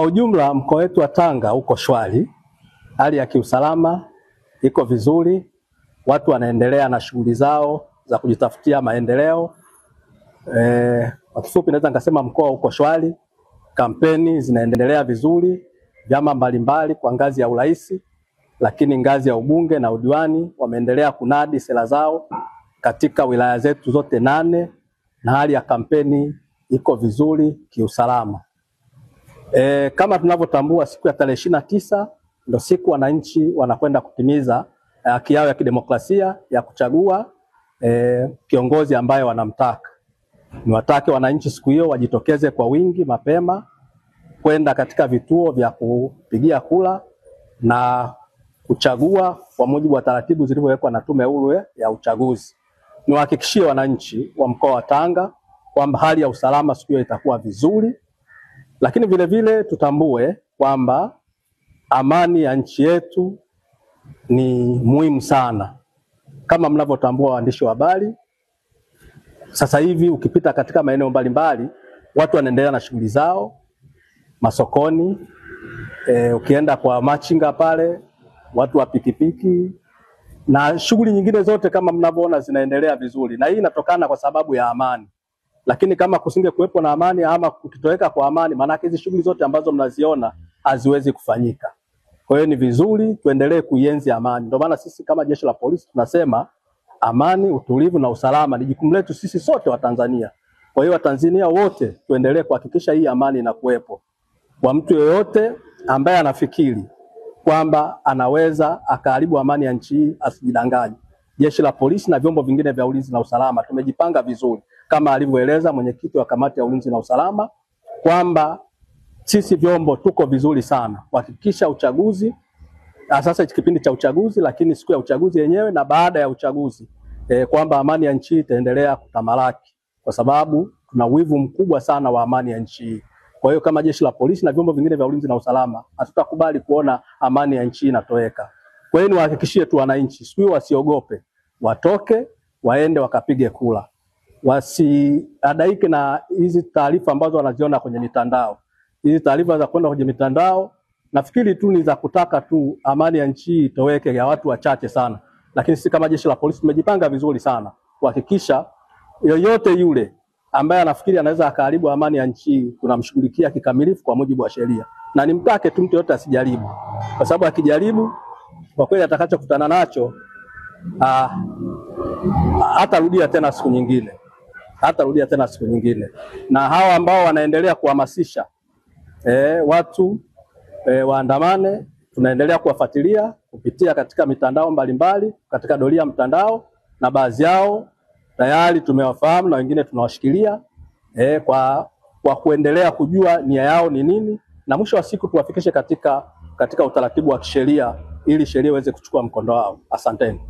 ujumla mkoa wetu wa Tanga uko shwari, hali ya kiusalama iko vizuri, watu wanaendelea na shughuli zao za kujitafutia maendeleo. Kwa kifupi naweza nikasema mkoa uko shwari, kampeni zinaendelea vizuri, vyama mbalimbali kwa ngazi ya urais, lakini ngazi ya ubunge na udiwani wameendelea kunadi sera zao katika wilaya zetu zote 8 na hali ya kampeni iko vizuri kiusalama. Kama tunavyotambua siku ya tarehe 29 ndio siku wananchi wanakwenda kutimiza haki yao ya kidemokrasia ya kuchagua kiongozi ambaye wanamtaka. Niwatake wananchi siku hiyo wajitokeze kwa wingi mapema kwenda katika vituo vya kupigia kura na kuchagua kwa mujibu wa taratibu zilizowekwa na Tume Huru ya Uchaguzi. Niwahakikishie wananchi wa mkoa wa Tanga kwamba hali ya usalama siku hiyo itakuwa vizuri, lakini vile vile tutambue kwamba amani ya nchi yetu ni muhimu sana. Kama mnavyotambua waandishi wa habari, sasa hivi ukipita katika maeneo mbalimbali watu wanaendelea na shughuli zao, masokoni, ukienda kwa machinga pale, watu wa pikipiki na shughuli nyingine zote kama mnavyoona zinaendelea vizuri, na hii inatokana kwa sababu ya amani. Lakini kama kusinge kuwepo na amani ama kukitoweka kwa amani, maana hizi shughuli zote ambazo mnaziona haziwezi kufanyika. Kwa hiyo ni vizuri tuendelee kuienzi amani. Ndio maana sisi kama jeshi la polisi tunasema amani, utulivu na usalama ni jukumu letu sisi sote wa Tanzania. Kwa hiyo Watanzania wote tuendelee kuhakikisha hii amani inakuwepo. Kwa mtu yeyote ambaye anafikiri kwamba anaweza akaharibu amani ya nchi hii asijidanganye. Jeshi la polisi na vyombo vingine vya ulinzi na usalama tumejipanga vizuri kama alivyoeleza mwenyekiti wa kamati ya ulinzi na usalama kwamba sisi vyombo tuko vizuri sana kuhakikisha uchaguzi, sasa kipindi cha uchaguzi, lakini siku ya uchaguzi yenyewe na baada ya uchaguzi kwamba amani ya nchi itaendelea kutamalaki, kwa sababu tuna wivu mkubwa sana wa amani ya nchi hii. Kwa hiyo kama jeshi la polisi na vyombo vingine vya ulinzi na usalama hatutakubali kuona amani ya nchi inatoweka. Kwa hiyo niwahakikishie tu wananchi siku wasiogope, watoke waende wakapige kura. Wasiadaike na hizi taarifa ambazo wanaziona kwenye mitandao. Hizi taarifa za kwenda kwenye mitandao nafikiri tu ni za kutaka tu amani ya nchi itoweke ya watu wachache sana. Lakini sisi kama jeshi la polisi tumejipanga vizuri sana kuhakikisha yoyote yule ambaye anafikiri anaweza akaharibu amani ya nchi tunamshughulikia kikamilifu kwa mujibu wa sheria. Na nimtake tu mtu yote asijaribu. Kwa sababu akijaribu kwa kweli atakachokutana nacho hatarudia tena siku nyingine. Hatarudia tena siku nyingine. Na hawa ambao wanaendelea kuhamasisha watu waandamane, tunaendelea kuwafuatilia kupitia katika mitandao mbalimbali, katika doria mtandao, na baadhi yao tayari tumewafahamu na wengine tunawashikilia kwa kuendelea kujua nia yao ni nini, na mwisho wa siku tuwafikishe katika utaratibu wa kisheria ili sheria iweze kuchukua mkondo wao. Asanteni.